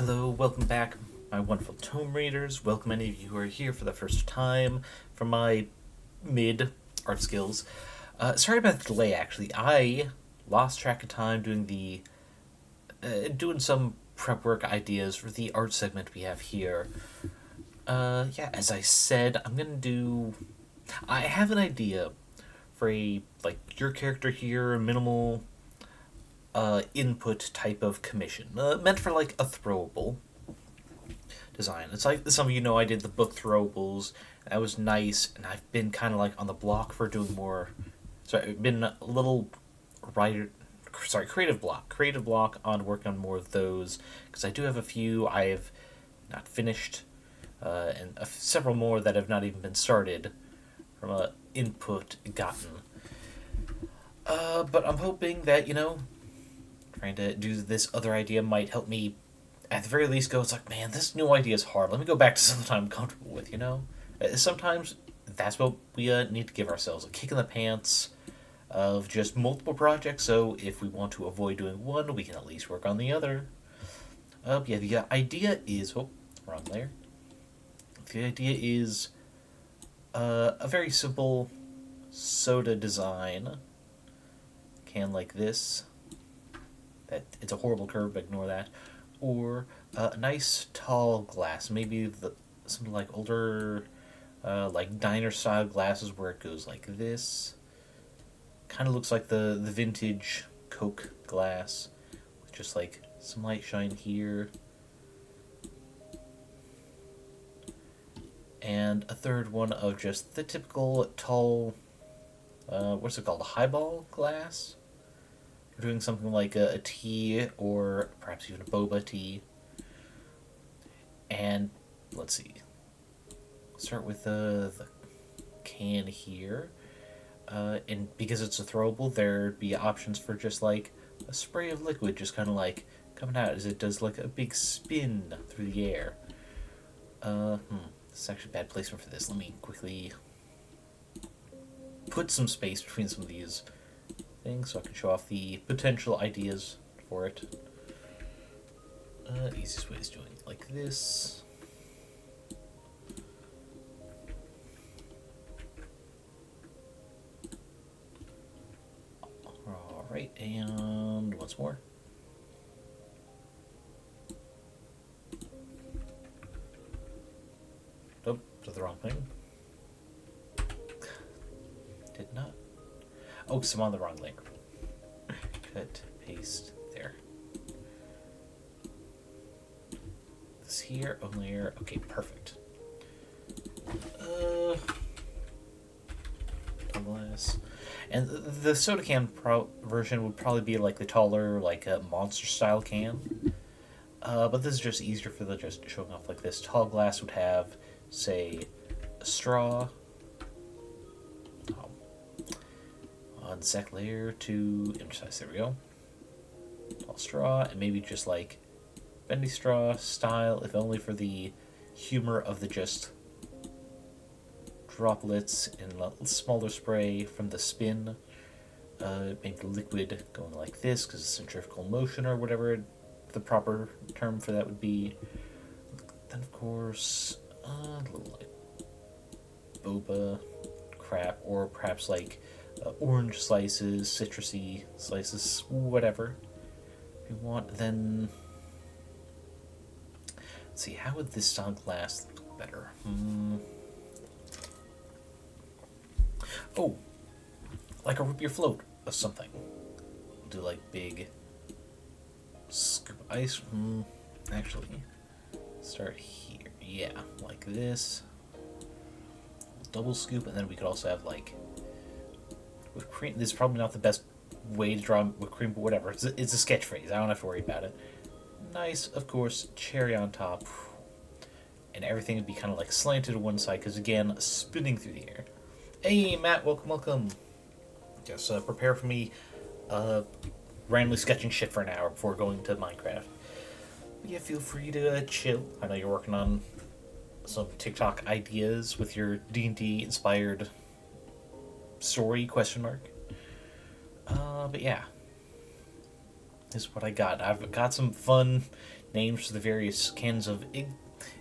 Hello, welcome back, my wonderful tome readers. Welcome any of you who are here for the first time from my mid art skills. Sorry about the delay. Actually, I lost track of time doing some prep work ideas for the art segment we have here. Yeah, as I said, I have an idea for your character here, minimal input type of commission, meant for like a throwable design. It's like some of you know I did the book Throwables. That was nice, and I've been kind of like on the block for doing more. So I've been a little writer, sorry, creative block on working on more of those because I do have a few I have not finished, and several more that have not even been started from a input gotten. But I'm hoping that trying to do this other idea might help me at the very least go, it's like, man, this new idea is hard. Let me go back to something I'm comfortable with. Sometimes that's what we need to give ourselves, a kick in the pants of just multiple projects, so if we want to avoid doing one, we can at least work on the other. Yeah, the idea is... Oh, wrong layer. The idea is a very simple soda design. Can like this. That it's a horrible curve, but ignore that. Or a nice tall glass, maybe something like older, like diner style glasses where it goes like this. Kind of looks like the vintage Coke glass, with just like some light shine here. And a third one of just the typical tall, what's it called, a highball glass? We're doing something like a tea, or perhaps even a boba tea. And let's see. Start with the can here. And because it's a throwable, there'd be options for just like a spray of liquid just kind of like coming out as it does like a big spin through the air. This is actually bad placement for this. Let me quickly put some space between some of these things so I can show off the potential ideas for it. Easiest way is doing it like this. Alright, and once more. Nope, did the wrong thing. Did not. Oh, because I'm on the wrong link. Cut, paste, there. This here, only here. Okay, perfect. Glass. And the soda can version would probably be like the taller, like a monster style can. But this is just easier for the just showing off like this. Tall glass would have, say, a straw. On the second layer to image size. There we go. Tall straw, and maybe just like bendy straw style, if only for the humor of the just droplets in a smaller spray from the spin. Maybe the liquid going like this because of centrifugal motion or whatever the proper term for that would be. Then of course a little like boba crap, or perhaps like orange slices, citrusy slices, whatever you want. Then let's see, how would this style glass look better? Oh, like a root beer float of something. We'll do like big scoop of ice. Actually, start here. Yeah, like this. Double scoop, and then we could also have like whipped cream. This is probably not the best way to draw whipped cream, but whatever. It's a sketch phrase. I don't have to worry about it. Nice, of course, cherry on top. And everything would be kind of like slanted to one side, because again, spinning through the air. Hey, Matt, welcome. Just prepare for me randomly sketching shit for an hour before going to Minecraft. But yeah, feel free to chill. I know you're working on some TikTok ideas with your D&D inspired story, question mark. But yeah, this is what I got. I've got some fun names for the various cans of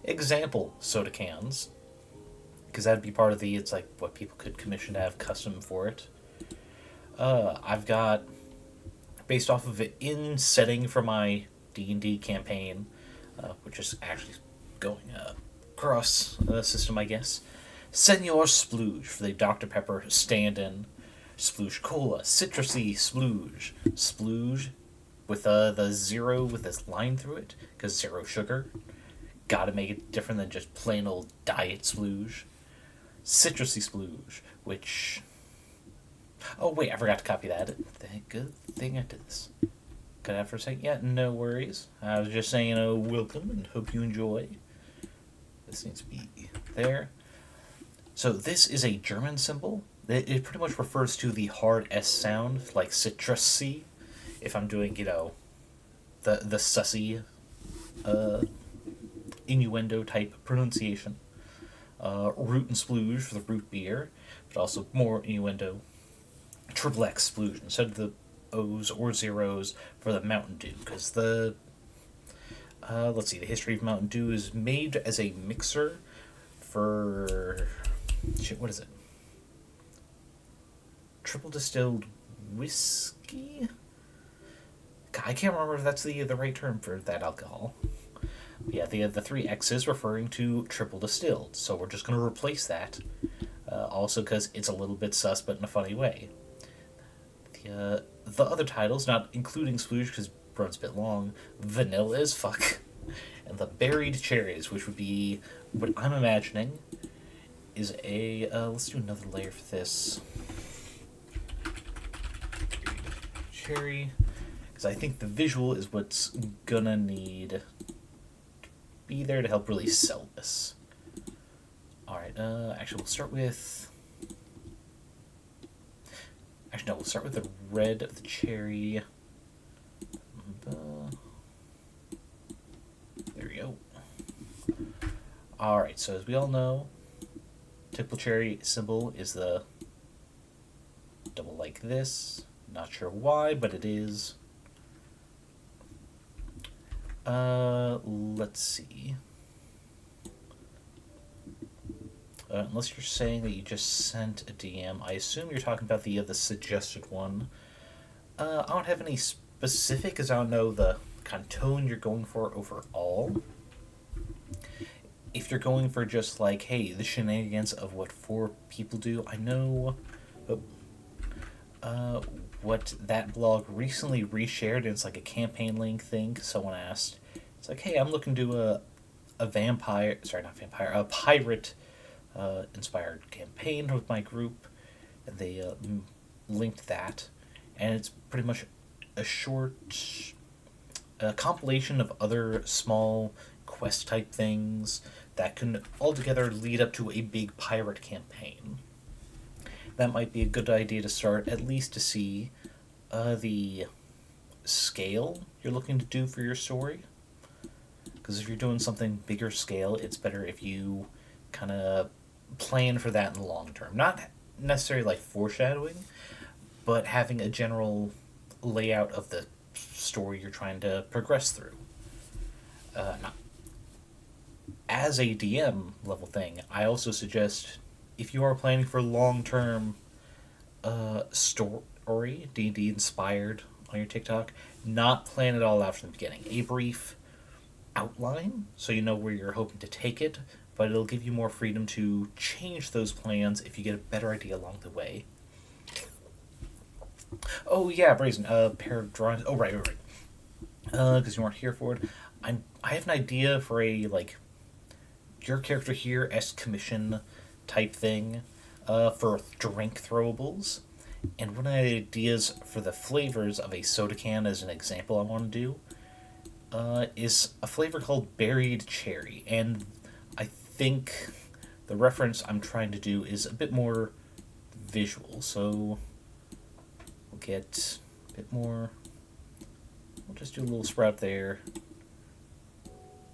example soda cans, because that'd be part of the, it's like what people could commission to have custom for it. I've got, based off of it in setting for my D&D campaign, which is actually going across the system, I guess. Senor Splooge for the Dr. Pepper stand-in. Splooge Cola, citrusy Splooge. Splooge with the zero with this line through it, because zero sugar. Gotta make it different than just plain old diet Splooge. Citrusy Splooge, which... Oh, wait, I forgot to copy that. Good thing I did this. Cut out for a second. Yeah, no worries. I was just saying, welcome and hope you enjoy. This needs to be there. So this is a German symbol. It pretty much refers to the hard S sound, like citrusy. If I'm doing, the sussy innuendo type pronunciation. Root and splooge for the root beer, but also more innuendo. Triple X splooge instead of the O's or zeros for the Mountain Dew, because the let's see, the history of Mountain Dew is made as a mixer for what is it? Triple distilled whiskey? God, I can't remember if that's the right term for that alcohol. But yeah, the three X's referring to triple distilled, so we're just going to replace that. Also because it's a little bit sus, but in a funny way. The other titles, not including Splooge because it runs a bit long, Vanilla as fuck, and the Buried Cherries, which would be what I'm imagining is a let's do another layer for this cherry, because I think the visual is what's gonna need to be there to help really sell this. Alright, actually we'll start with we'll start with the red of the cherry. There we go. Alright, so as we all know, typical cherry symbol is the double like this. Not sure why, but it is. Let's see. Unless you're saying that you just sent a DM, I assume you're talking about the suggested one. I don't have any specific, as I don't know the kind of tone you're going for overall. If you're going for just like, hey, the shenanigans of what 4 people do, I know what that blog recently reshared, and it's like a campaign link thing. Someone asked, it's like, hey, I'm looking to do a pirate inspired campaign with my group, and they linked that, and it's pretty much a short compilation of other small quest type things that can altogether lead up to a big pirate campaign. That might be a good idea to start, at least to see the scale you're looking to do for your story. Because if you're doing something bigger scale, it's better if you kind of plan for that in the long term. Not necessarily like foreshadowing, but having a general layout of the story you're trying to progress through. As a DM level thing, I also suggest, if you are planning for long-term story, D&D inspired on your TikTok, not plan it all out from the beginning. A brief outline, so you know where you're hoping to take it, but it'll give you more freedom to change those plans if you get a better idea along the way. Oh yeah, Brazen, pair of drawings. Oh, right. Because you weren't here for it. I have an idea for a, like, your character here-esque commission type thing for drink throwables. And one of the ideas for the flavors of a soda can, as an example I want to do, is a flavor called Buried Cherry. And I think the reference I'm trying to do is a bit more visual. So we'll get a bit more. We'll just do a little sprout there.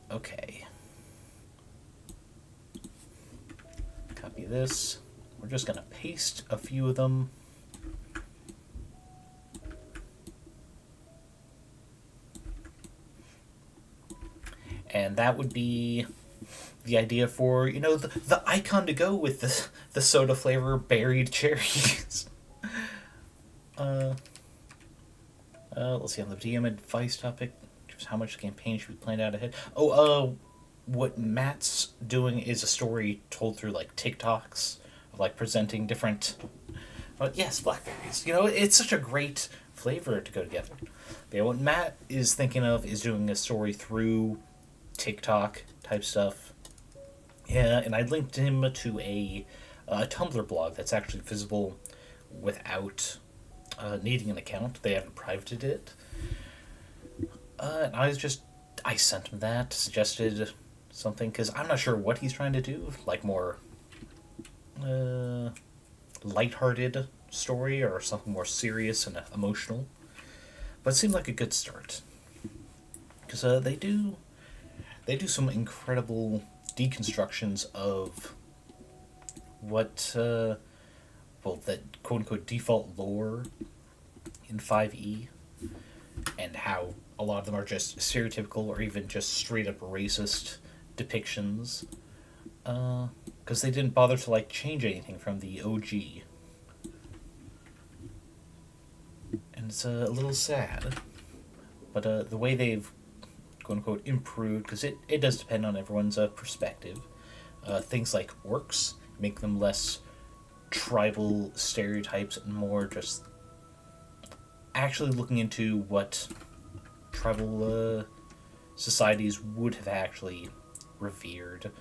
Okay. Copy this. We're just going to paste a few of them. And that would be the idea for, the icon to go with the soda flavor buried cherries. uh, let's see, on the DM advice topic, just how much campaign should be planned out ahead. What Matt's doing is a story told through, like, TikToks, of, like, presenting different... yes, blackberries. It's such a great flavor to go together. But yeah, what Matt is thinking of is doing a story through TikTok type stuff. Yeah, and I linked him to a Tumblr blog that's actually visible without needing an account. They haven't privated it. And I sent him that, suggested something, because I'm not sure what he's trying to do, like more lighthearted story or something more serious and emotional. But it seemed like a good start. Because they do some incredible deconstructions of what, the quote-unquote default lore in 5e, and how a lot of them are just stereotypical or even just straight-up racist depictions, because they didn't bother to, like, change anything from the OG. And it's a little sad. But the way they've, quote-unquote, improved, because it does depend on everyone's perspective, things like orcs make them less tribal stereotypes and more just actually looking into what tribal societies would have actually revered,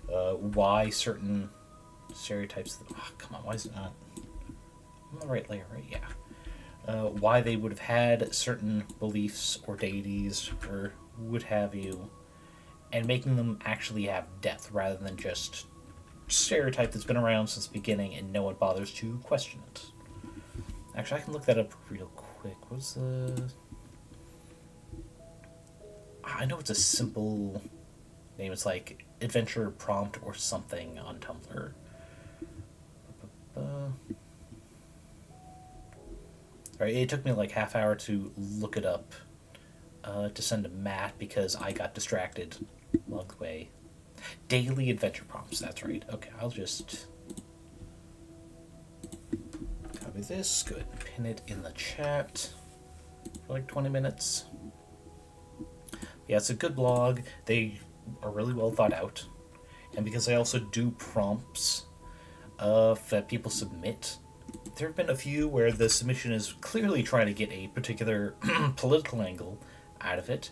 why certain stereotypes... come on, why is it not on the right layer, right? Yeah. Why they would have had certain beliefs or deities or would have you, and making them actually have depth rather than just stereotype that's been around since the beginning and no one bothers to question it. Actually, I can look that up real quick. What's the... I know it's a simple name. It's like Adventure Prompt or something on Tumblr. Alright, it took me like half hour to look it up to send to Matt because I got distracted along the way. Daily Adventure Prompts, that's right. Okay, I'll just copy this, go ahead and pin it in the chat for like 20 minutes. Yeah, it's a good blog. They are really well thought out. And because I also do prompts that people submit, there have been a few where the submission is clearly trying to get a particular political angle out of it,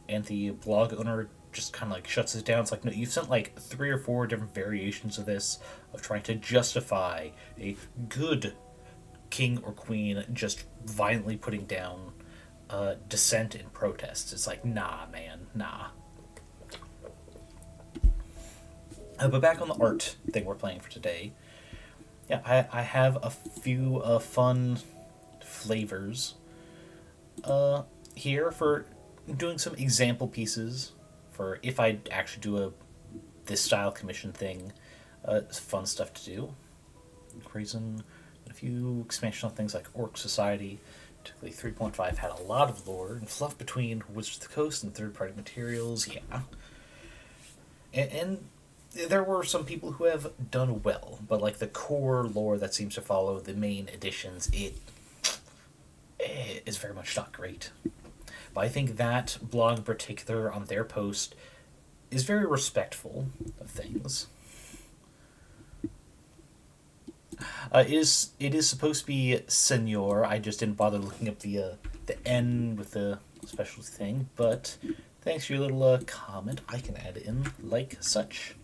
and the blog owner just kind of like shuts it down. It's like, no, you've sent like 3 or 4 different variations of this, of trying to justify a good king or queen just violently putting down dissent and protests. It's like, nah, man, nah. But back on the art thing we're playing for today. Yeah, I have a few fun flavors here for doing some example pieces for if I actually do this style commission thing. It's fun stuff to do. Reason a few expansional things like Orc Society, particularly 3.5, had a lot of lore and fluff between Wizards of the Coast and third-party materials, yeah. And there were some people who have done well, but like the core lore that seems to follow the main editions, it is very much not great. But I think that blog in particular on their post is very respectful of things. It is supposed to be Senor. I just didn't bother looking up the N with the special thing, but thanks for your little comment. I can add it in like such.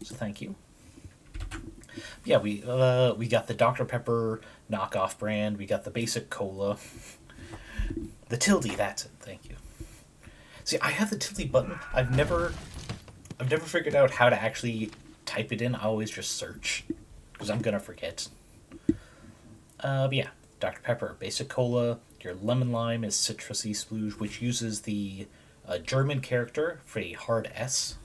So thank you. Yeah, we got the Dr. Pepper knockoff brand. We got the basic cola. The tilde, that's it. Thank you. See, I have the tilde button. I've never figured out how to actually type it in. I always just search because I'm gonna forget. But yeah, Dr. Pepper, basic cola. Your lemon lime is citrusy splooge, which uses the German character for a hard S.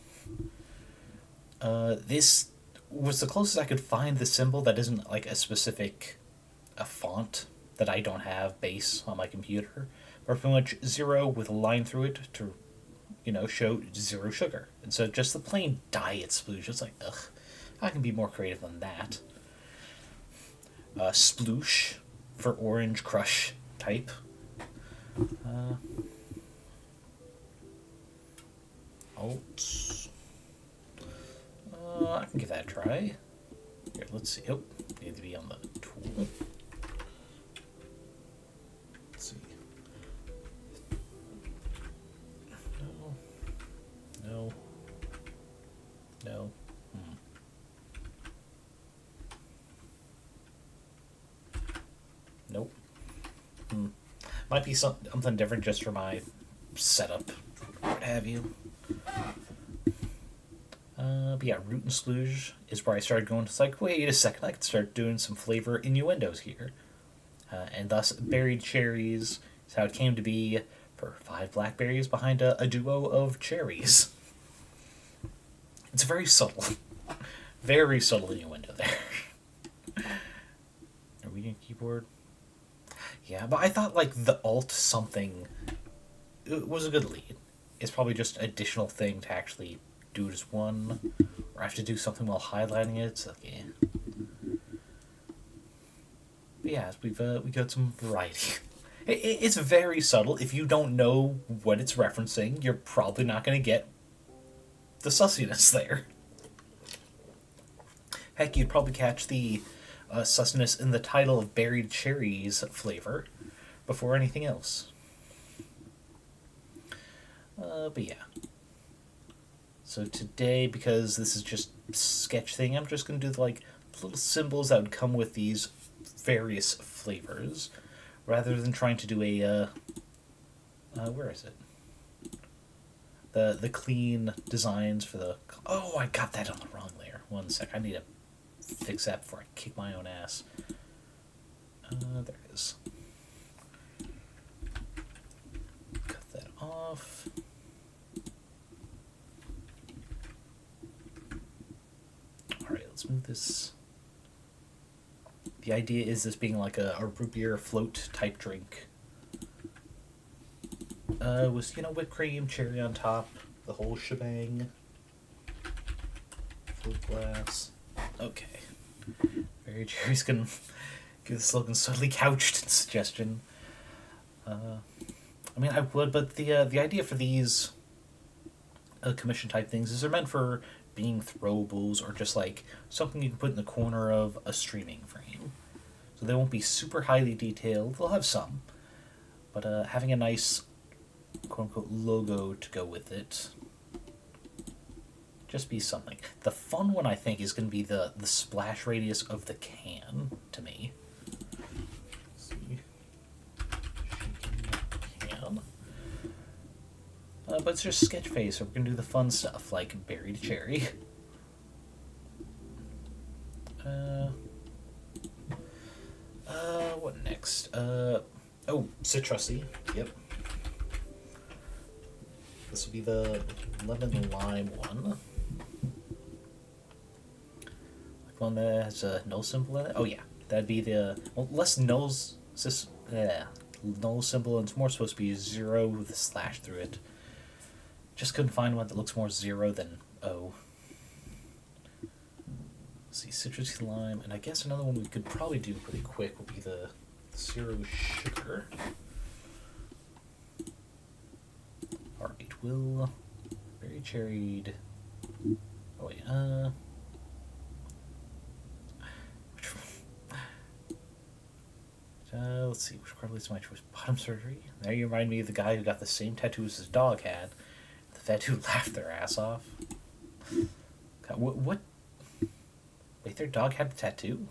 This was the closest I could find the symbol that isn't like a specific font that I don't have base on my computer, or pretty much 0 with a line through it to show 0 sugar instead of just the plain diet sploosh. It's like, ugh, I can be more creative than that. Sploosh for orange crush type. Alt. I can give that a try. Here, let's see. Oh, need to be on the tool. Let's see. No. No. Nope. Might be something different just for my setup, what have you. But yeah, root and splooge is where I started going. It's like, wait a second, I could start doing some flavor innuendos here. And thus, berried cherries is how it came to be for 5 blackberries behind a duo of cherries. It's very subtle. Very subtle innuendo there. Are we in keyboard? Yeah, but I thought like the alt something it was a good lead. It's probably just an additional thing to actually do it as one, or I have to do something while highlighting it. So, yeah. But yeah, we got some variety. It's very subtle. If you don't know what it's referencing, you're probably not going to get the sussiness there. Heck, you'd probably catch the sussiness in the title of berried cherries flavor before anything else. But yeah. So today, because this is just sketch thing, I'm just going to do like little symbols that would come with these various flavors, rather than trying to do a, where is it? The clean designs for the, oh, I got that on the wrong layer. One sec, I need to fix that before I kick my own ass. There it is. Cut that off. Alright, let's move this. The idea is this being like a root beer float type drink. With, whipped cream, cherry on top, the whole shebang. Float glass. Okay. Very cherries can give the slogan subtly couched suggestion. I mean, I would, but the idea for these commission type things is they're meant for being throwables or just like something you can put in the corner of a streaming frame. So they won't be super highly detailed. They'll have some, but having a nice quote-unquote logo to go with it, just be something. The fun one, I think, is going to be the splash radius of the can, to me. Let's see. Can. But it's just sketch face, so we're going to do the fun stuff, like berried cherry. What next? Oh, citrusy. Yep. This will be the lemon lime one. Like one that has a null symbol in it. Oh yeah, that'd be the less nulls. Null symbol, and it's more supposed to be 0 with a slash through it. Just couldn't find one that looks more 0 than O. Let's see, citrusy lime, and I guess another one we could probably do pretty quick would be the 0 sugar. Alright, will berry cherried. Oh wait, let's see, which card leads to my choice? Bottom surgery. Now you remind me of the guy who got the same tattoos his dog had. The vet who laughed their ass off. God, what? Wait, their dog had a tattoo?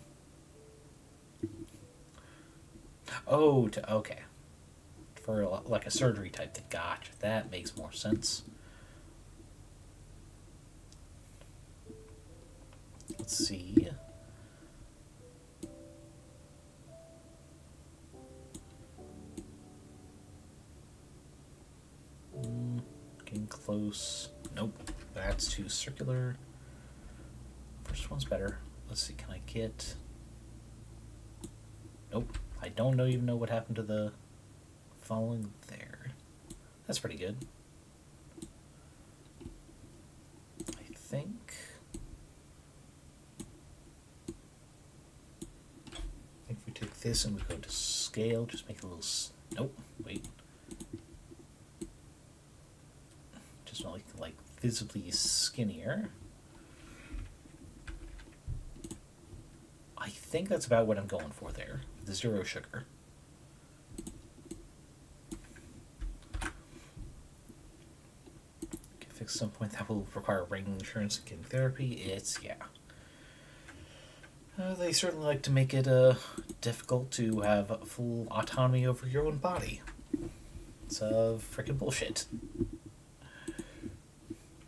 Oh, okay. For like a surgery type thing. Gotcha. That makes more sense. Let's see. Getting close. Nope. That's too circular. First one's better. Let's see. Can I get... Nope. I don't even know what happened to the following there. That's pretty good. this and we go to scale, just make it a little... Nope, wait. Just like visibly skinnier. I think that's about what I'm going for there. The 0 sugar. Fix some point that will require ring insurance and chemotherapy. It's, yeah. They certainly like to make it difficult to have full autonomy over your own body. It's freaking bullshit.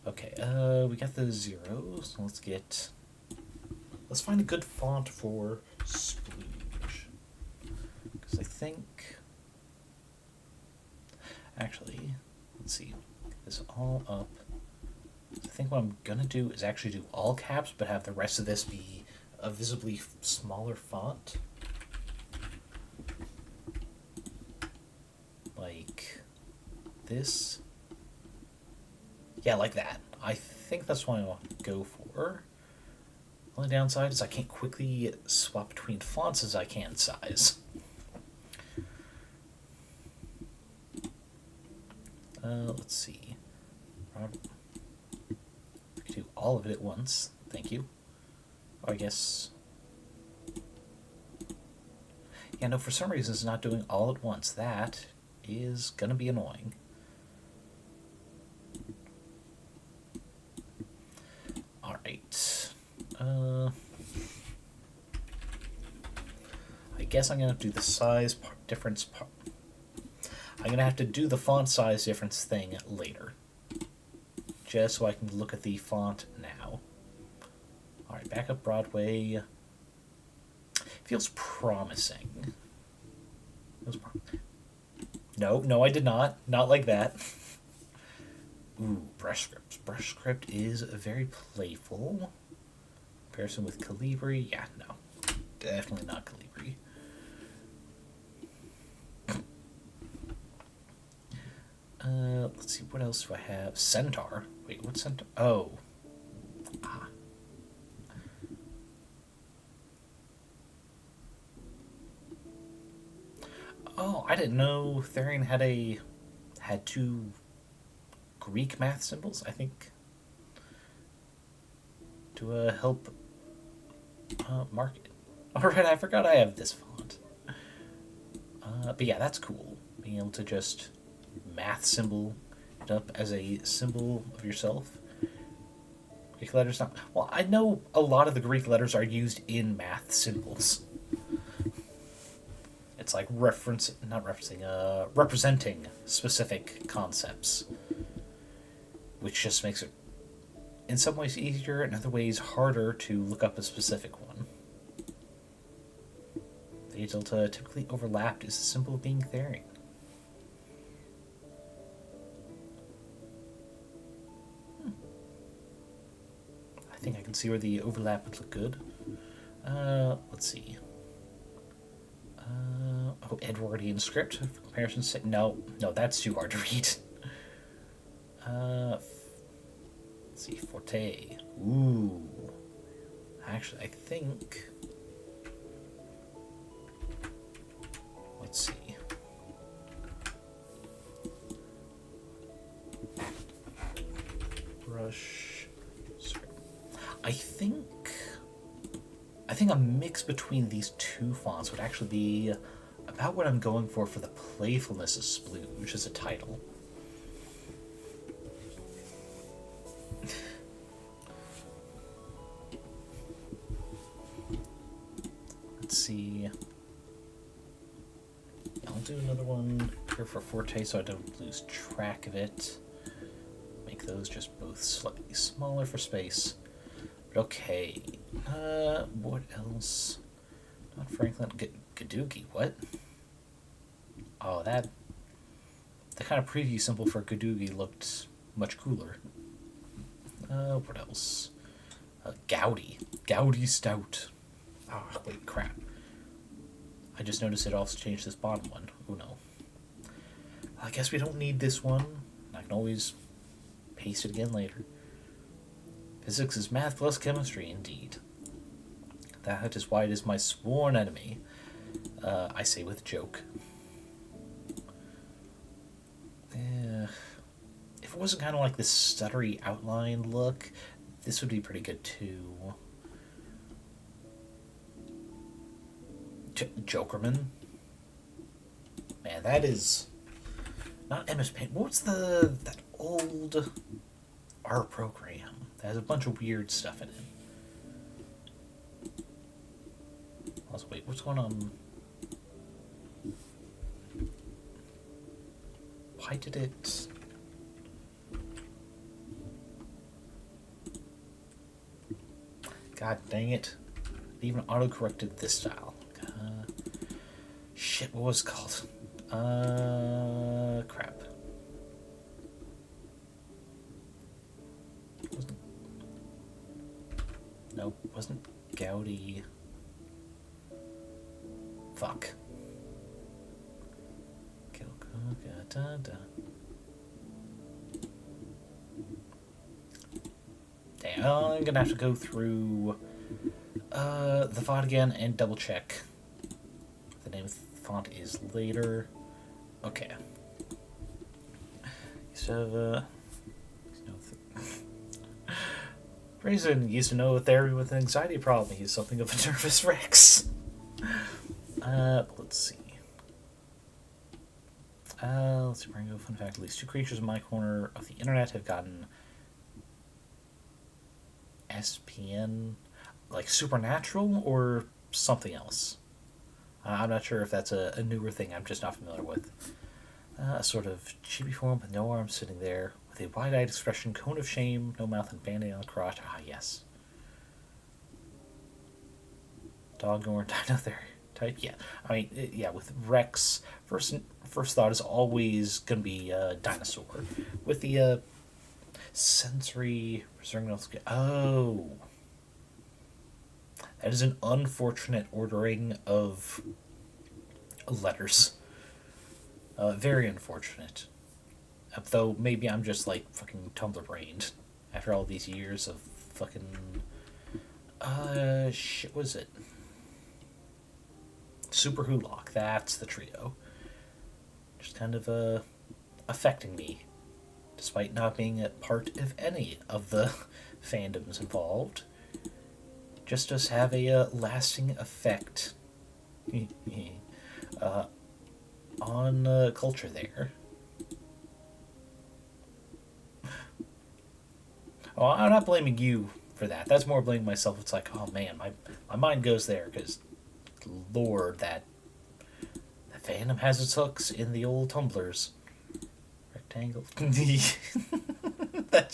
Okay, we got the 0s. Let's find a good font for splooge. Because I think... Actually, let's see. Get this all up. I think what I'm gonna do is actually do all caps, but have the rest of this be a visibly smaller font. Like this. Yeah, like that. I think that's what I want to go for. Only downside is I can't quickly swap between fonts as I can size. Let's see. We could do all of it at once. Thank you. I guess... Yeah, no, for some reason it's not doing all at once. That is gonna be annoying. Alright. I guess I'm gonna do the size difference part. I'm going to have to do the font size difference thing later. Just so I can look at the font now. Alright, back up Broadway. Feels promising. No, I did not. Not like that. Ooh, brush scripts. Brush script is very playful. Comparison with Calibri. Yeah, no. Definitely not Calibri. Let's see, what else do I have? Centaur. Wait, what's Centaur? Oh. Ah. Oh, I didn't know Therian had 2 Greek math symbols, I think. To help mark it. Alright, I forgot I have this font. But yeah, that's cool. Being able to just math symbol it up as a symbol of yourself. Greek letters not... Well, I know a lot of the Greek letters are used in math symbols. It's like representing specific concepts. Which just makes it, in some ways, easier, in other ways, harder to look up a specific one. The delta typically overlapped is a symbol of being Therian. I think I can see where the overlap would look good. Let's see. Oh, Edwardian script for comparison's sake. No, that's too hard to read. Let's see, Forte. Ooh. Actually, I think... Let's see. Brush script. I think a mix between these 2 fonts would actually be about what I'm going for the playfulness of Splooge as a title. Let's see. I'll do another one here for Forte so I don't lose track of it. Make those just both slightly smaller for space. But okay. What else? Not Franklin. Gadoogie. What? Oh, the kind of preview symbol for Gadoogie looked much cooler. What else? Goudy. Goudy Stout. Oh, wait, crap. I just noticed it also changed this bottom one. Oh, no. I guess we don't need this one. I can always paste it again later. Physics is math plus chemistry, indeed. That is why it is my sworn enemy. I say with a joke. If it wasn't kind of like this stuttery outline look, this would be pretty good too. Jokerman. Man, that is not MS Paint. What's that old art program that has a bunch of weird stuff in it? Also, wait, what's going on? Why did it? God dang it! It even auto-corrected this style. Shit, what was it called? Crap. Wasn't Gaudy. Fuck. Damn, I'm gonna have to go through the font again and double check. The name of the font is later. Okay. So, Raisin used to know a therapy with an anxiety problem. He's something of a nervous Rex. Let's see. Let's see, bring a fun fact. At least 2 creatures in my corner of the internet have gotten SPN, like supernatural or something else. I'm not sure if that's a newer thing I'm just not familiar with. A sort of chibi form with no arms sitting there, with a wide-eyed expression, cone of shame, no mouth and band-aid on the crotch. Ah, yes. Dog or dino type? Yeah. I mean, yeah, with Rex, first thought is always going to be dinosaur. With the sensory... Oh. That is an unfortunate ordering of letters. Very unfortunate. Though maybe I'm just like fucking Tumblr brained after all these years of fucking shit was it? Super Hulock, that's the trio. Just kind of affecting me. Despite not being a part of any of the fandoms involved. Just does have a lasting effect on culture there. Oh, I'm not blaming you for that. That's more blaming myself. It's like, oh man, my mind goes there because, Lord, that fandom has its hooks in the old tumblers. Rectangle. That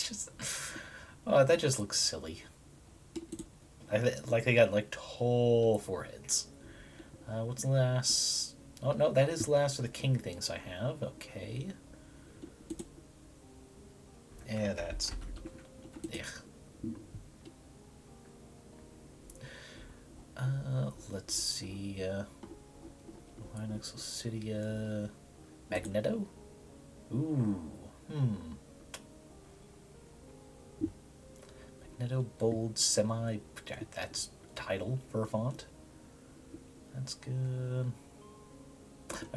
just looks silly. Like they got like tall foreheads. What's the last? Oh no, that is the last of the king things I have. Okay. Yeah, that's. Let's see. Linux City. Magneto. Ooh. Magneto bold semi. That's title for a font. That's good.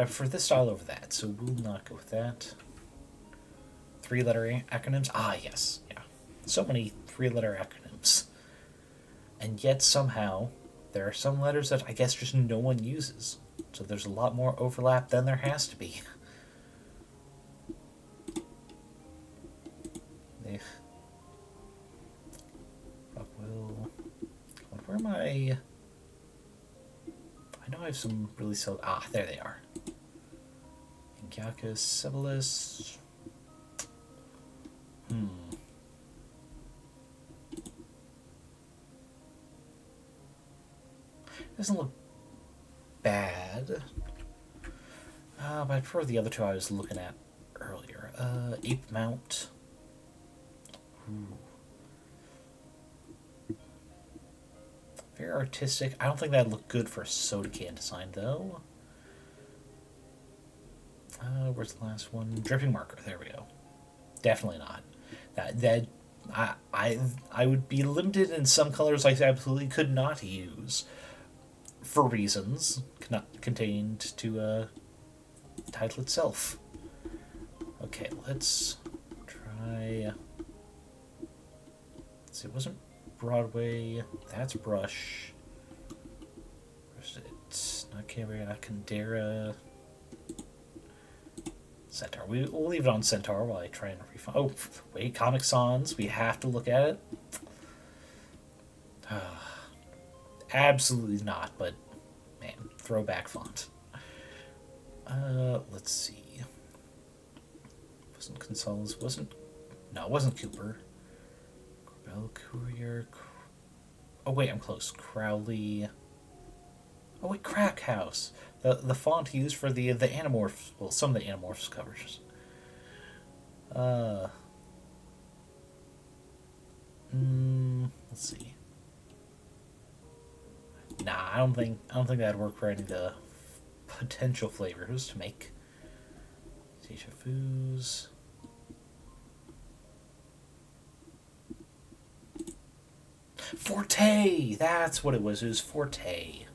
For this style over that, so we'll not go with that. 3-letter acronyms. Ah, yes. Yeah. So many 3-letter acronyms. And yet somehow there are some letters that I guess just no one uses. So there's a lot more overlap than there has to be. Where am I? I know I have some really so. Ah, there they are. Ingyaka Sibilis. Doesn't look bad. But I prefer the other two I was looking at earlier. Ape Mount. Ooh. Very artistic. I don't think that'd look good for a soda can design, though. Where's the last one? Dripping marker. There we go. Definitely not. I would be limited in some colors I absolutely could not use for reasons not contained to title itself. Okay, let's try. Let's see, it wasn't Broadway. That's Brush. Where's it? Not Cambria, not Kandera. Centaur. We'll leave it on Centaur while I try and refine. Oh, wait, Comic Sans. We have to look at it. Absolutely not, but man, throwback font. Let's see. Wasn't Consoles, wasn't... No, it wasn't Cooper. Corbell, Courier... Oh, wait, I'm close. Crowley... Oh, wait, Crack House. The font used for the Animorphs... Well, some of the Animorphs covers. Let's see. Nah, I don't think that'd work for any of the potential flavors to make. Deja Vu's. Forte! That's what it was. It was Forte.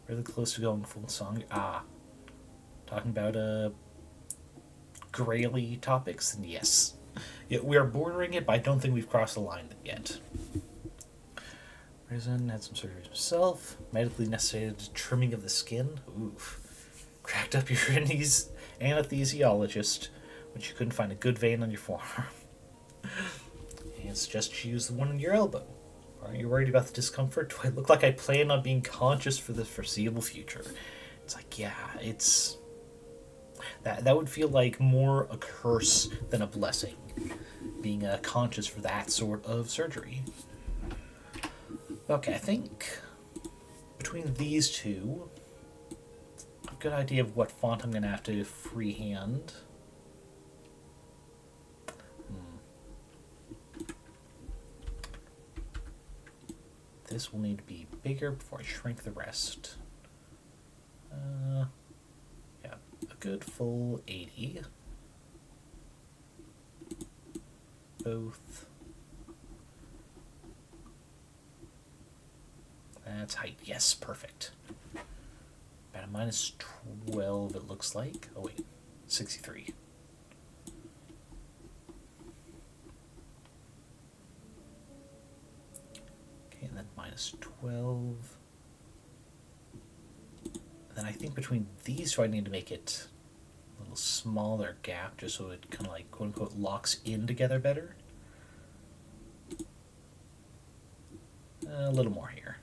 Really close to going full song. Talking about Graily topics, then yes. Yeah, we are bordering it, but I don't think we've crossed the line yet. Risen had some surgery himself. Medically necessitated trimming of the skin. Oof. Cracked up your anesthesiologist when you couldn't find a good vein on your forearm. And suggest you use the one on your elbow. Aren't you worried about the discomfort? Do I look like I plan on being conscious for the foreseeable future? It's like, yeah, it's... That would feel like more a curse than a blessing, being conscious for that sort of surgery. Okay, I think between these two, a good idea of what font I'm going to have to freehand. This will need to be bigger before I shrink the rest. Yeah, a good full 80. Both. That's height. Yes, perfect. About a minus 12, it looks like. Oh, wait. 63. Okay, and then minus 12. And then I think between these two, I need to make it a little smaller gap just so it kind of like, quote unquote, locks in together better. A little more here.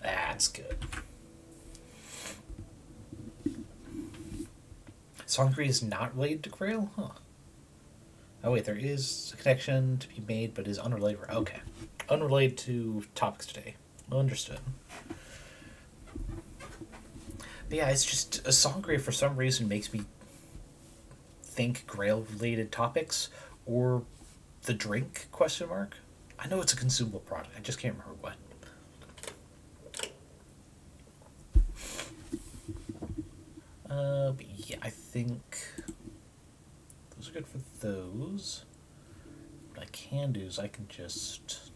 That's good. Songkri is not related to Grail? Huh. Oh wait, there is a connection to be made, but is unrelated. Okay. Unrelated to topics today. Understood. But yeah, it's just a Songkri for some reason makes me think Grail-related topics or the drink, question mark. I know it's a consumable product. I just can't remember what. But yeah, I think those are good for those. What I can do is I can just...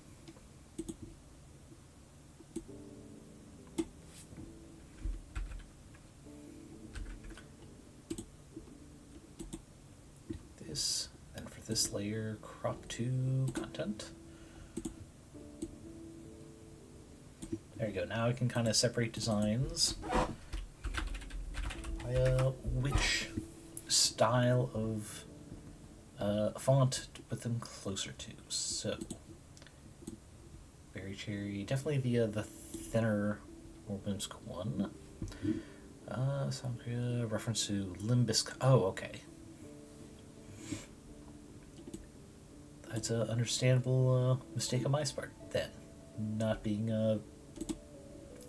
this, and for this layer, crop to content. There you go. Now I can kind of separate designs by which style of font to put them closer to. So, Berry Cherry, definitely the thinner, more whimsical one. Sangria, reference to Limbus. Oh, okay. That's an understandable mistake on my part then, not being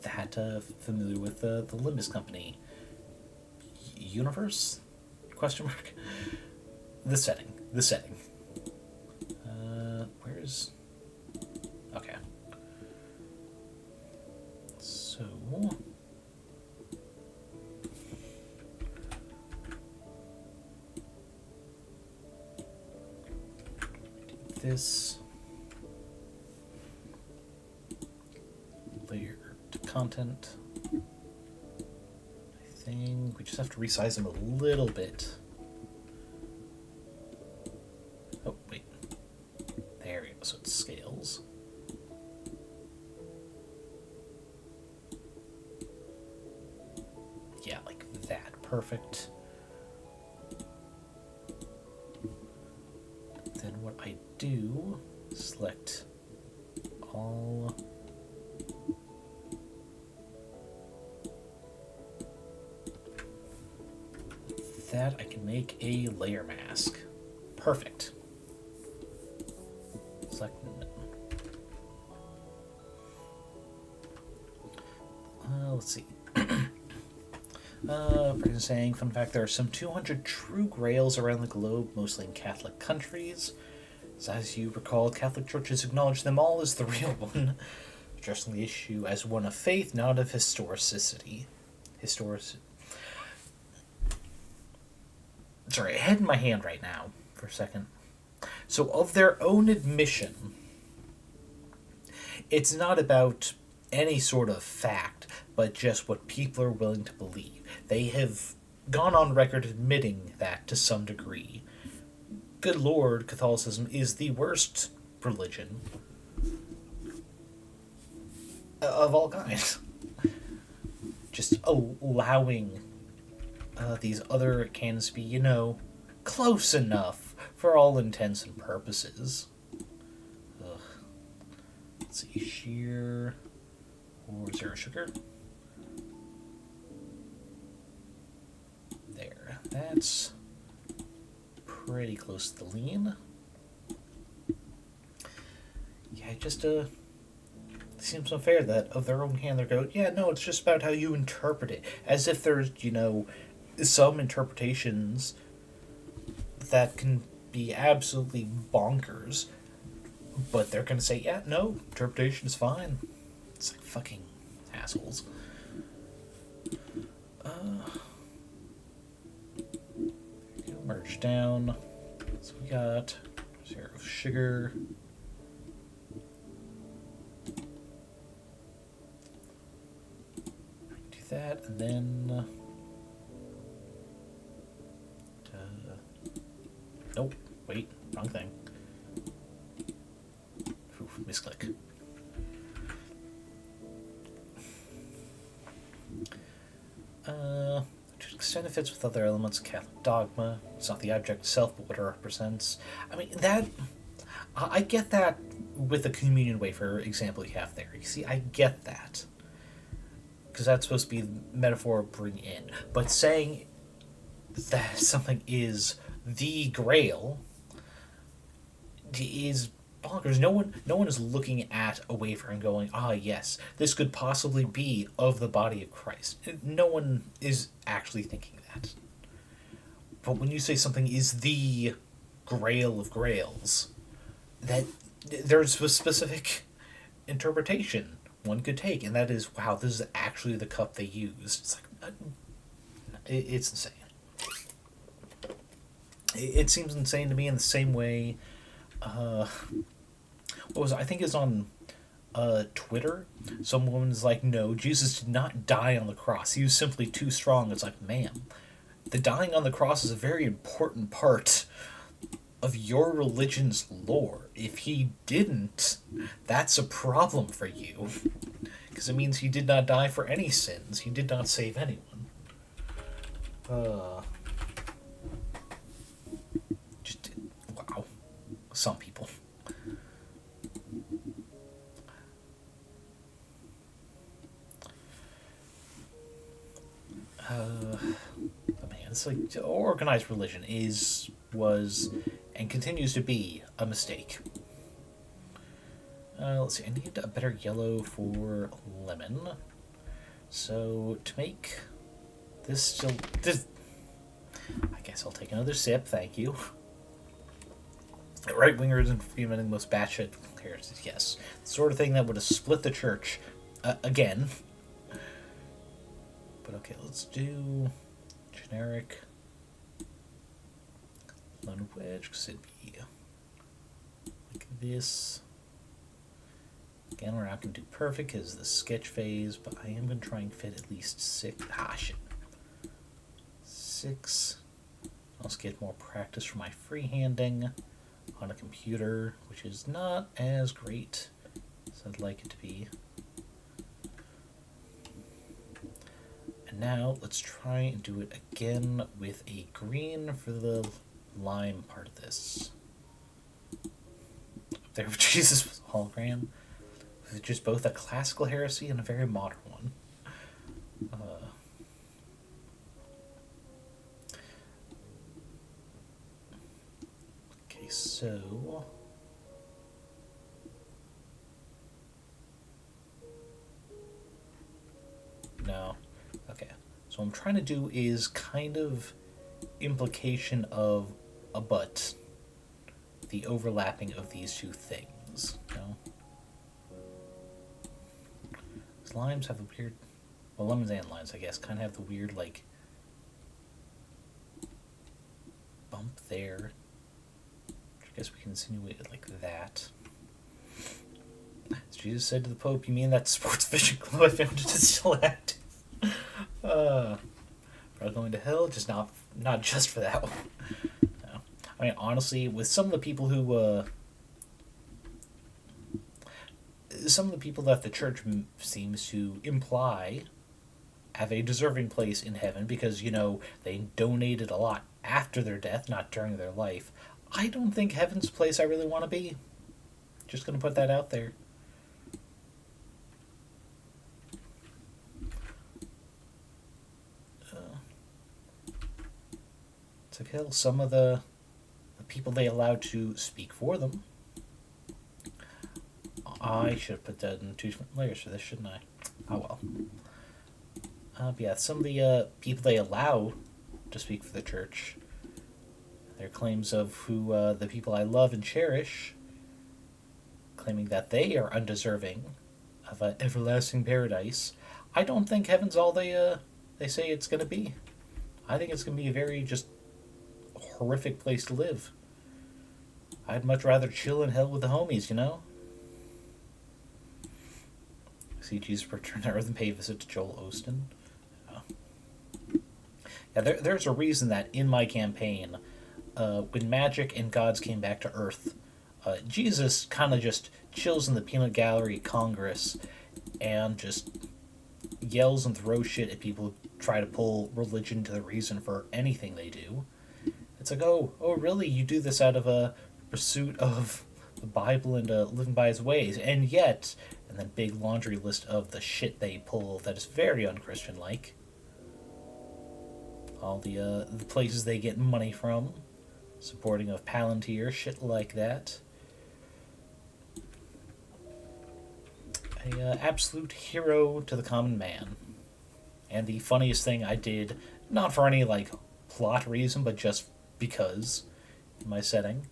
that familiar with the Limbus company universe? Question mark. The setting. Where's... Okay. So... this... content. I think we just have to resize them a little bit. Oh, wait. There we go, so it scales. Yeah, like that. Perfect. Then what I do, select all. That I can make a layer mask. Perfect. Select. Let's see. Person saying, fun fact, there are some 200 true grails around the globe, mostly in Catholic countries. As you recall, Catholic churches acknowledge them all as the real one, addressing the issue as one of faith, not of historicity. Sorry, I had in my hand right now for a second. So, of their own admission, it's not about any sort of fact, but just what people are willing to believe. They have gone on record admitting that to some degree. Good Lord, Catholicism is the worst religion of all kinds. Just allowing these other canons to be, close enough for all intents and purposes. Ugh. Let's see, sheer or zero sugar. There, that's pretty close to the lean. Yeah, it just seems unfair that of their own hand they go, yeah, no, it's just about how you interpret it. As if there's, some interpretations that can be absolutely bonkers, but they're gonna say, yeah, no, interpretation is fine. It's like fucking assholes. Merge down. So we got zero sugar. Do that, and then nope. Wait, wrong thing. Oof, misclick. To extend it fits with other elements of Catholic dogma. It's not the object itself, but what it represents. I mean, I get that with the communion wafer example you have there. You see, I get that. Because that's supposed to be the metaphor bring in. But saying that something is the grail is bonkers. No one is looking at a wafer and going, yes, this could possibly be of the body of Christ. No one is actually thinking that. But when you say something is the grail of grails, that there's a specific interpretation one could take, and that is, wow, this is actually the cup they used. It's like, it's insane. It seems insane to me in the same way. What was it? I think it's on Twitter. Some woman's like, no, Jesus did not die on the cross. He was simply too strong. It's like, ma'am, the dying on the cross is a very important part of your religion's lore. If he didn't, that's a problem for you. Because it means he did not die for any sins. He did not save anyone. Wow. Some people. It's like organized religion was, and continues to be a mistake. Let's see, I need a better yellow for lemon. So to make this I guess I'll take another sip, thank you. Right-wingers and implementing the most batshit heresies, yes. The sort of thing that would have split the church, again. But okay, let's do generic lone wedge, because it'd be like this. Again, we're not going to do perfect because the sketch phase, but I am going to try and fit at least 6. Ah, shit. 6. I'll also get more practice for my freehanding on a computer, which is not as great as I'd like it to be. And now let's try and do it again with a green for the lime part of this. There, Jesus was a hologram. With just both a classical heresy and a very modern one. Okay, so... No. Okay. So what I'm trying to do is kind of implication of a but. The overlapping of these two things. No? These limes have the weird... Well, lemons and limes, I guess, kind of have the weird, like... bump there. Which I guess we can insinuate it like that. As Jesus said to the Pope, you mean that sports fishing club I found it is still active? Probably going to hell, just not just for that one. No. I mean, honestly, with some of the people who, some of the people that the church seems to imply have a deserving place in heaven because, you know, they donated a lot after their death, not during their life. I don't think heaven's a place I really want to be. Just gonna put that out there. To kill some of the people they allowed to speak for them. I should have put that in 2 different layers for this, shouldn't I? Oh well. But yeah, some of the people they allow to speak for the church, their claims of who the people I love and cherish, claiming that they are undeserving of an everlasting paradise. I don't think heaven's all they say it's going to be. I think it's going to be a very just horrific place to live. I'd much rather chill in hell with the homies, you know? See Jesus return to Earth and pay a visit to Joel Osteen. Yeah, there's a reason that in my campaign, when magic and gods came back to Earth, Jesus kind of just chills in the peanut gallery Congress and just yells and throws shit at people who try to pull religion to the reason for anything they do. It's like, oh, really? You do this out of a pursuit of the Bible and living by His ways, and yet, and then big laundry list of the shit they pull that is very unchristian-like. All the places they get money from, supporting of Palantir, shit like that. A absolute hero to the common man. And the funniest thing I did, not for any, like, plot reason, but just because, in my setting.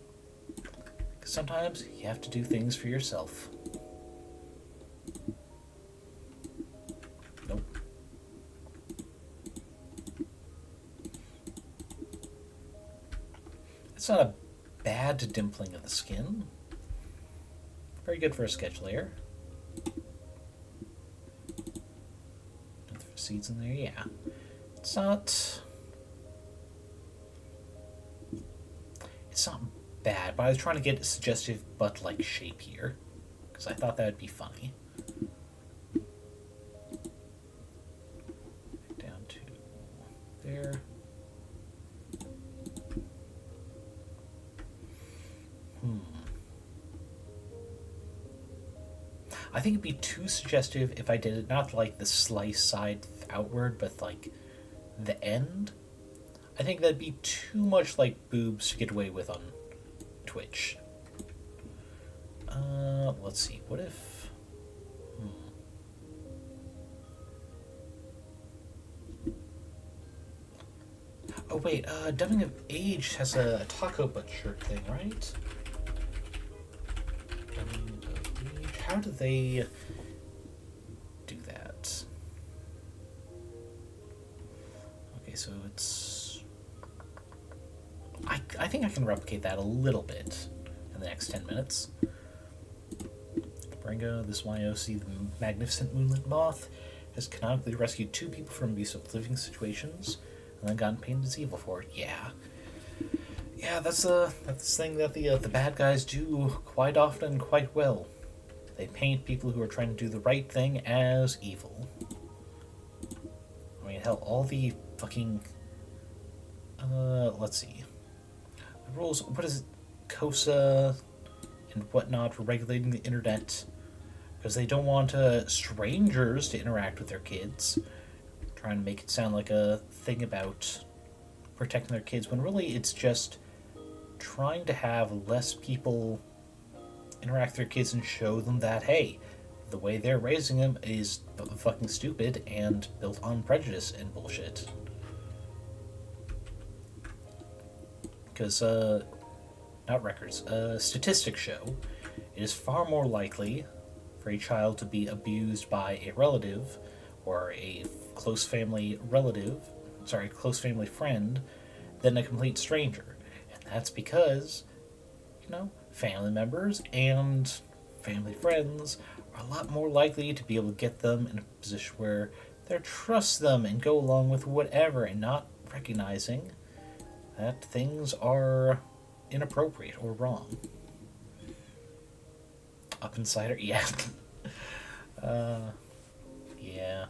Because sometimes you have to do things for yourself. Nope. It's not a bad dimpling of the skin. Very good for a sketch layer. Throw seeds in there, yeah. It's not bad, but I was trying to get a suggestive butt-like shape here, because I thought that would be funny. Down to there. I think it'd be too suggestive if I did it not like the slice side outward, but like the end. I think that'd be too much like boobs to get away with on Twitch. Let's see. What if... Oh wait, Dubbing of Age has a taco butt shirt thing, right? Dubbing of Age. How do they do that? Okay, so it's... I think I can replicate that a little bit in the next 10 minutes. Gringo, this YOC, the magnificent moonlit moth, has canonically rescued 2 people from abusive living situations, and then gotten painted as evil for it. Yeah. Yeah, that's the thing that the bad guys do quite often, quite well. They paint people who are trying to do the right thing as evil. I mean, hell, all the fucking... let's see. The rules, what is it? COSA and whatnot for regulating the internet. Because they don't want strangers to interact with their kids. Trying to make it sound like a thing about protecting their kids, when really it's just trying to have less people interact with their kids and show them that, hey, the way they're raising them is fucking stupid and built on prejudice and bullshit. Because, not records, statistics show it is far more likely for a child to be abused by a relative or a close family friend than a complete stranger. And that's because, family members and family friends are a lot more likely to be able to get them in a position where they trust them and go along with whatever, and not recognizing that things are inappropriate or wrong. Up Insider, yeah. Yeah.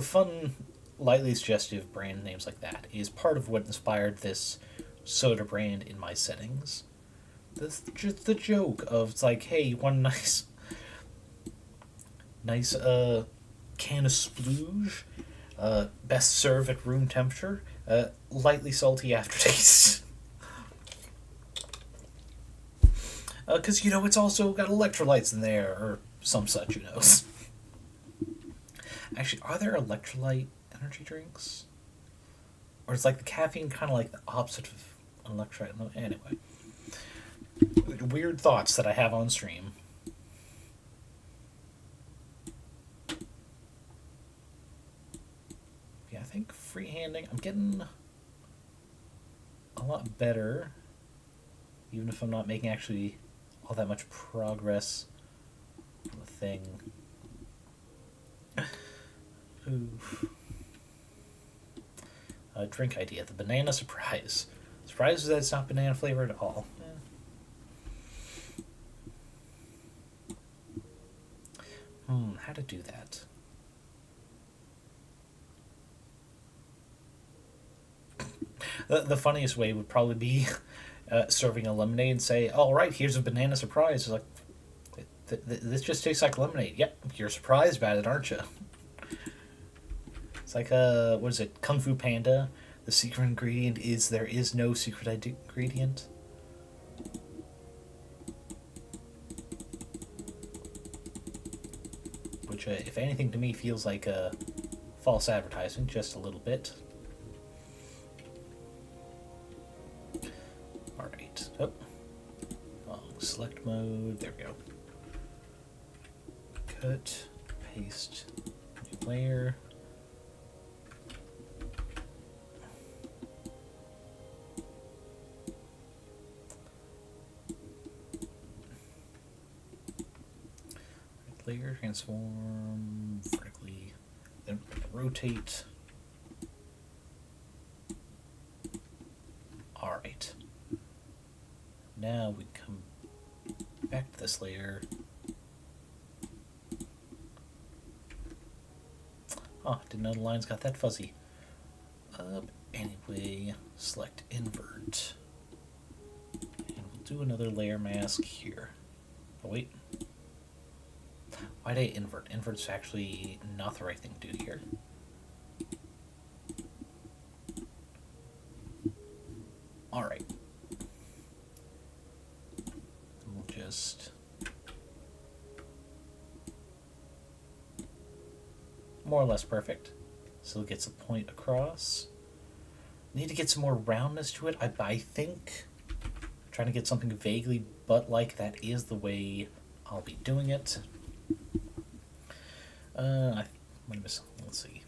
Fun, lightly suggestive brand names like that is part of what inspired this soda brand in my settings. Just the joke of, it's like, hey, you want a nice can of splooge? Best serve at room temperature? Lightly salty aftertaste. Because, it's also got electrolytes in there, or some such, who knows. Actually, are there electrolyte energy drinks? Or is, like, the caffeine kind of like the opposite of electrolyte? No, anyway. Weird thoughts that I have on stream. Yeah, I think freehanding, I'm getting a lot better, even if I'm not making actually all that much progress on the thing. Oof. Drink idea, the banana surprise. Surprise is that it's not banana flavored at all. How to do that? The funniest way would probably be serving a lemonade and say, all right, here's a banana surprise. It's like, this just tastes like lemonade. Yep, you're surprised about it, aren't you? It's like, what is it, Kung Fu Panda? The secret ingredient is there is no secret ingredient. Which, if anything, to me feels like false advertising, just a little bit. Alright. Oh. Select mode. There we go. Cut. Paste. New layer. Layer, transform vertically, then rotate. Alright. Now we come back to this layer. Oh, didn't know the lines got that fuzzy. Anyway, select invert. And we'll do another layer mask here. Oh, wait. Why did I invert? Invert's actually not the right thing to do here. Alright. We'll just... more or less perfect. Still gets a point across. Need to get some more roundness to it. I think I'm trying to get something vaguely butt-like. That is the way I'll be doing it. Let's see.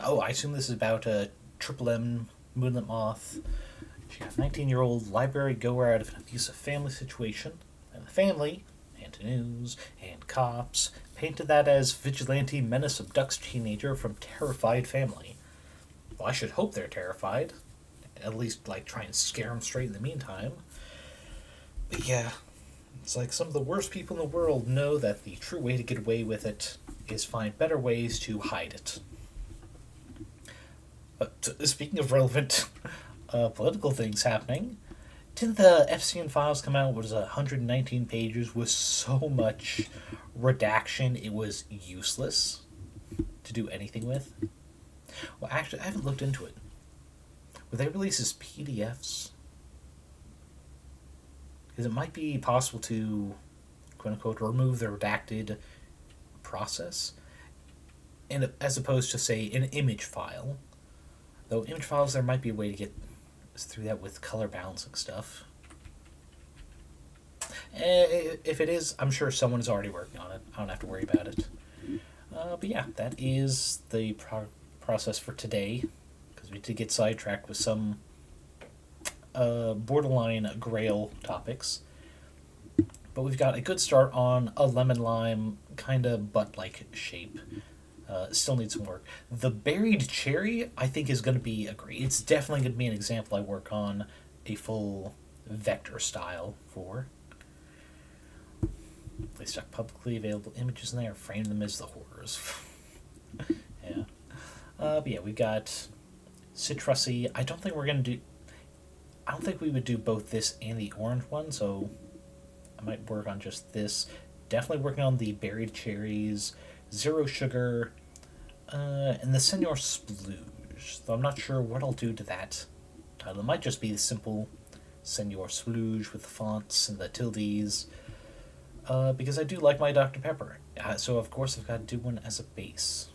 I assume this is about a Triple M Moonlit Moth She got a 19-year-old library goer out of an abusive family situation, and the family, and news, and cops, painted that as vigilante menace abducts teenager from terrified family. Well, I should hope they're terrified. At least, like, try and scare them straight in the meantime. But yeah, it's like some of the worst people in the world know that the true way to get away with it is find better ways to hide it. But speaking of relevant political things happening, didn't the Epstein files come out? What is 119 pages with so much redaction it was useless to do anything with? Well, actually, I haven't looked into it. Were they released as PDFs? Because it might be possible to, quote unquote, remove the redacted process, and as opposed to, say, an image file. Though image files, there might be a way to get through that with color balancing stuff. If it is, I'm sure someone is already working on it. I don't have to worry about it. But yeah, that is the process for today, because we did get sidetracked with some borderline grail topics. But we've got a good start on a lemon lime kind of butt-like shape. Still needs some work. The berried cherry, I think, is going to be a great. It's definitely going to be an example I work on a full vector style for. They stuck publicly available images in there, frame them as the horrors. Yeah. But yeah, we got citrusy. I don't think we would do both this and the orange one, so I might work on just this. Definitely working on the berried cherries, zero sugar, and the Senor Splooge. Though I'm not sure what I'll do to that title. It might just be the simple Senor Splooge with the fonts and the tildes, because I do like my Dr. Pepper. So of course I've got to do one as a base.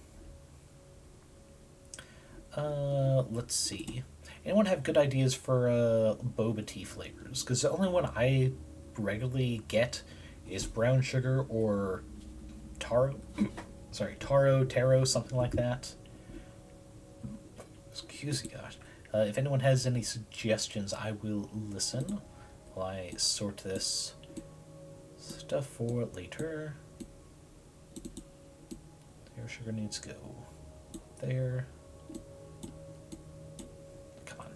Let's see. Anyone have good ideas for boba tea flavors? Because the only one I regularly get is brown sugar or taro, something like that. Excuse me, gosh. If anyone has any suggestions, I will listen while I sort this stuff for later. There, sugar needs to go there. Come on.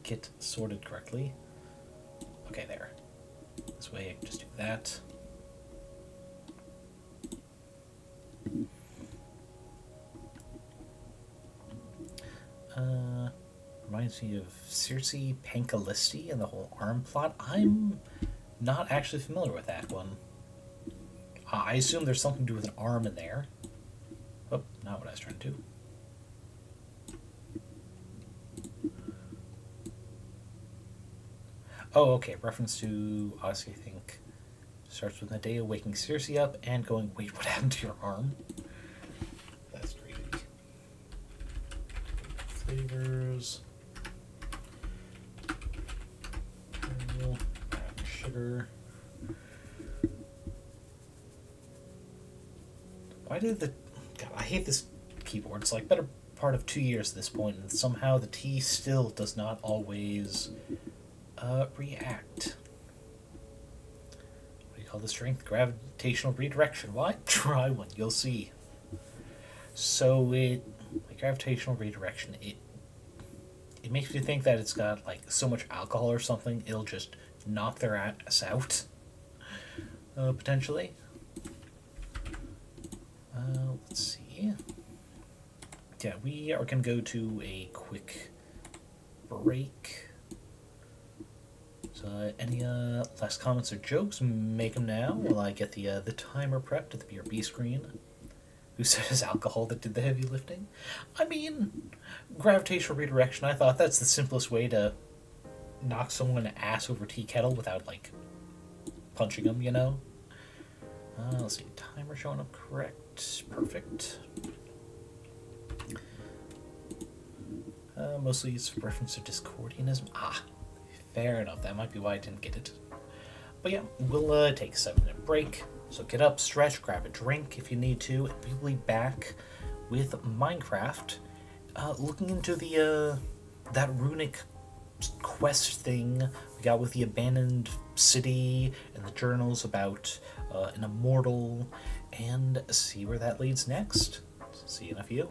Get sorted correctly. Okay, there. This way I can just do that. Reminds me of Circe Pancalisti and the whole arm plot. I'm not actually familiar with that one. I assume there's something to do with an arm in there. Oh, not what I was trying to do. Oh, okay. Reference to Odyssey, I think. Starts with Medea waking Circe up and going, wait, what happened to your arm? That's creepy. Flavors. Sugar. Why did the... God, I hate this keyboard. It's like better part of 2 years at this point, and somehow the T still does not always react. What do you call the strength? Gravitational redirection. What? Try one. You'll see. So like gravitational redirection, it makes me think that it's got like so much alcohol or something, it'll just knock their ass out. Potentially. Let's see. Yeah, we are going to go to a quick break. So, any last comments or jokes, make them now while I get the timer prepped at the BRB screen. Who said it's alcohol that did the heavy lifting? I mean, gravitational redirection, I thought that's the simplest way to knock someone ass over tea kettle without, like, punching them, you know? Let's see, timer showing up correct. Perfect. Mostly it's reference to Discordianism. Fair enough. That might be why I didn't get it. But yeah, we'll take a 7-minute break. So get up, stretch, grab a drink if you need to, and we'll be back with Minecraft, looking into the that runic quest thing we got with the abandoned city and the journals about an immortal, and see where that leads next. See you in a few.